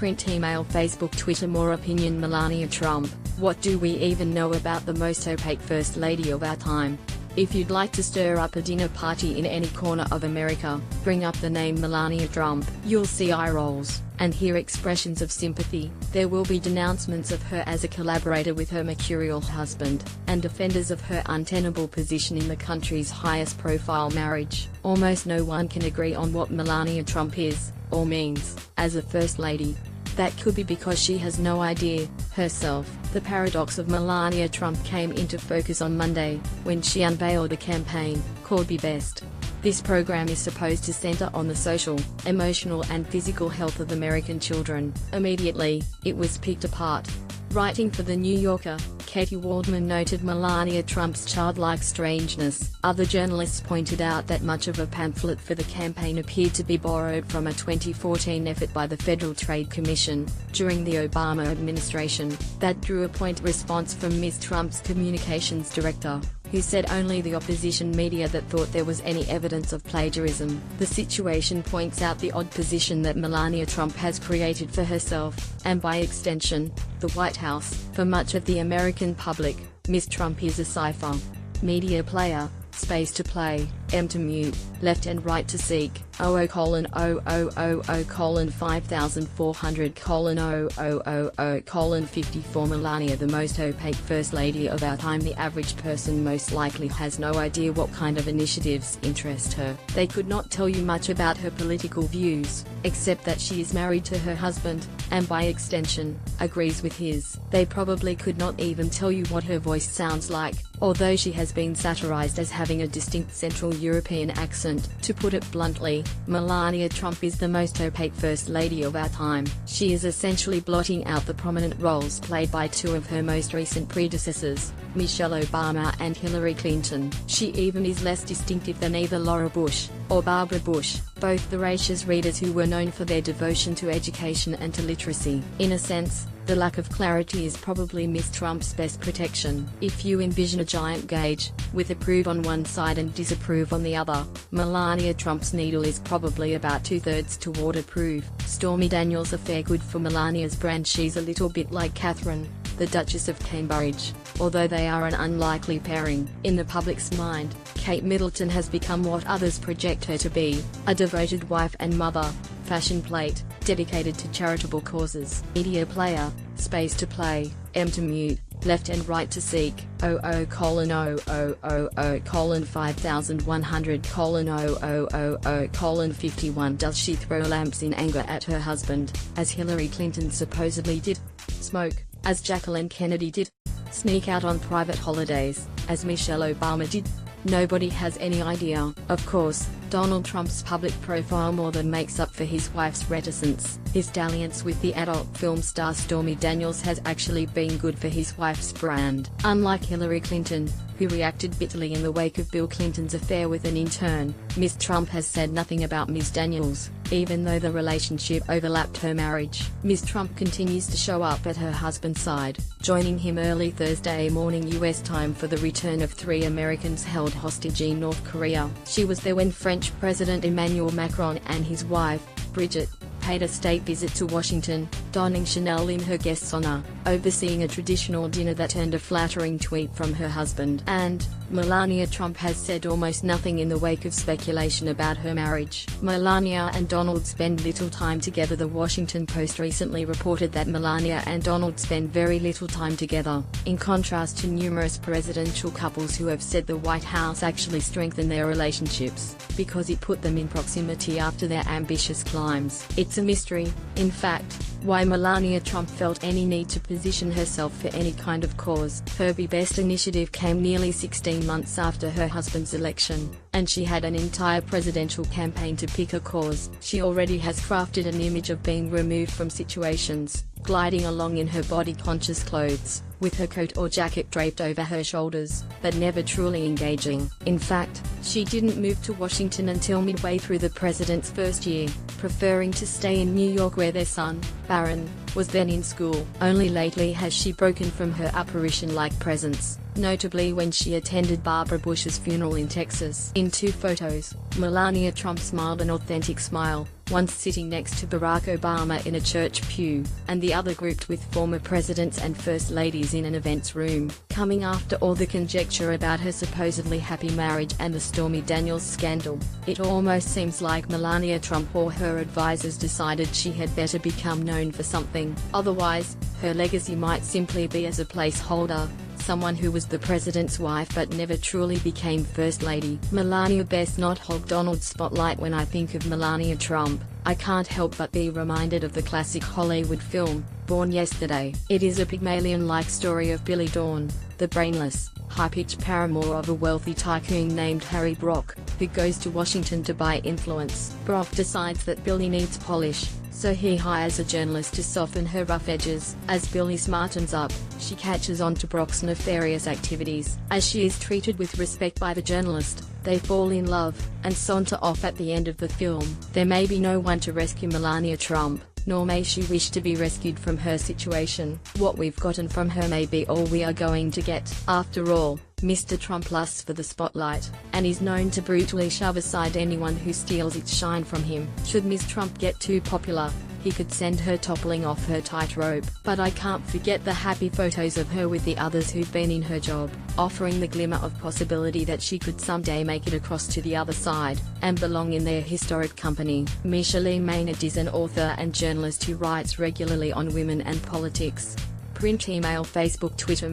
print, email, Facebook, Twitter. More opinion. Melania Trump. What do we even know about the most opaque First Lady of our time? If you'd like to stir up a dinner party in any corner of America, bring up the name Melania Trump. You'll see eye rolls, and hear expressions of sympathy. There will be denouncements of her as a collaborator with her mercurial husband, and defenders of her untenable position in the country's highest profile marriage. Almost no one can agree on what Melania Trump is, or means, as a First Lady. That could be because she has no idea, herself. The paradox of Melania Trump came into focus on Monday, when she unveiled a campaign, called Be Best. This program is supposed to center on the social, emotional and physical health of American children. Immediately, it was picked apart. Writing for The New Yorker, Katie Waldman noted Melania Trump's childlike strangeness. Other journalists pointed out that much of a pamphlet for the campaign appeared to be borrowed from a 2014 effort by the Federal Trade Commission, during the Obama administration, that drew a point response from Ms. Trump's communications director, who said only the opposition media that thought there was any evidence of plagiarism. The situation points out the odd position that Melania Trump has created for herself, and by extension, the White House. For much of the American public, Ms. Trump is a cipher. Media player, space to play, M to mute, left and right to seek, 0000:5400:000:54. Melania, the most opaque First Lady of our time. The average person most likely has no idea what kind of initiatives interest her. They could not tell you much about her political views, except that she is married to her husband, and by extension, agrees with his. They probably could not even tell you what her voice sounds like, although she has been satirized as having a distinct Central European accent. To put it bluntly, Melania Trump is the most opaque First Lady of our time. She is essentially blotting out the prominent roles played by two of her most recent predecessors, Michelle Obama and Hillary Clinton. She even is less distinctive than either Laura Bush or Barbara Bush, both voracious readers who were known for their devotion to education and to literacy. In a sense, the lack of clarity is probably Ms. Trump's best protection. If you envision a giant gauge, with approve on one side and disapprove on the other, Melania Trump's needle is probably about 2/3 toward approve. Stormy Daniels' a fair good for Melania's brand. She's a little bit like Catherine, the Duchess of Cambridge, although they are an unlikely pairing. In the public's mind, Kate Middleton has become what others project her to be, a devoted wife and mother, fashion plate, dedicated to charitable causes. Media player, space to play, M to mute, left and right to seek, 00:5100:000:51. Does she throw lamps in anger at her husband, as Hillary Clinton supposedly did? Smoke, as Jacqueline Kennedy did? Sneak out on private holidays, as Michelle Obama did? Nobody has any idea. Of course, Donald Trump's public profile more than makes up for his wife's reticence. His dalliance with the adult film star Stormy Daniels has actually been good for his wife's brand. Unlike Hillary Clinton, who reacted bitterly in the wake of Bill Clinton's affair with an intern, Ms. Trump has said nothing about Ms. Daniels, even though the relationship overlapped her marriage. Ms. Trump continues to show up at her husband's side, joining him early Thursday morning U.S. time for the return of 3 Americans held hostage in North Korea. She was there when French President Emmanuel Macron and his wife, Brigitte, paid a state visit to Washington, donning Chanel in her guest's honor, overseeing a traditional dinner that earned a flattering tweet from her husband. And Melania Trump has said almost nothing in the wake of speculation about her marriage. Melania and Donald spend little time together. The Washington Post recently reported that Melania and Donald spend very little time together, in contrast to numerous presidential couples who have said the White House actually strengthened their relationships, because it put them in proximity after their ambitious climbs. It's a mystery, in fact, why Melania Trump felt any need to position herself for any kind of cause. Her Be Best initiative came nearly 16 months after her husband's election, and she had an entire presidential campaign to pick a cause. She already has crafted an image of being removed from situations, gliding along in her body-conscious clothes, with her coat or jacket draped over her shoulders, but never truly engaging. In fact, she didn't move to Washington until midway through the president's first year, preferring to stay in New York where their son, Barron, was then in school. Only lately has she broken from her apparition-like presence, notably when she attended Barbara Bush's funeral in Texas. In 2 photos, Melania Trump smiled an authentic smile, once sitting next to Barack Obama in a church pew, and the other grouped with former presidents and first ladies in an events room. Coming after all the conjecture about her supposedly happy marriage and the Stormy Daniels scandal, it almost seems like Melania Trump or her advisors decided she had better become known for something. Otherwise, her legacy might simply be as a placeholder, someone who was the president's wife but never truly became first lady. Melania best not hog Donald's spotlight. When I think of Melania Trump, I can't help but be reminded of the classic Hollywood film, Born Yesterday. It is a Pygmalion-like story of Billy Dawn, the brainless, high-pitched paramour of a wealthy tycoon named Harry Brock, who goes to Washington to buy influence. Brock decides that Billy needs polish, so he hires a journalist to soften her rough edges. As Billy smartens up, she catches on to Brock's nefarious activities. As she is treated with respect by the journalist, they fall in love, and saunter off at the end of the film. There may be no one to rescue Melania Trump, nor may she wish to be rescued from her situation. What we've gotten from her may be all we are going to get. After all, Mr. Trump lusts for the spotlight, and is known to brutally shove aside anyone who steals its shine from him. Should Ms. Trump get too popular, he could send her toppling off her tightrope. But I can't forget the happy photos of her with the others who've been in her job, offering the glimmer of possibility that she could someday make it across to the other side, and belong in their historic company. Micheline Maynard is an author and journalist who writes regularly on women and politics. Print, email, Facebook, Twitter.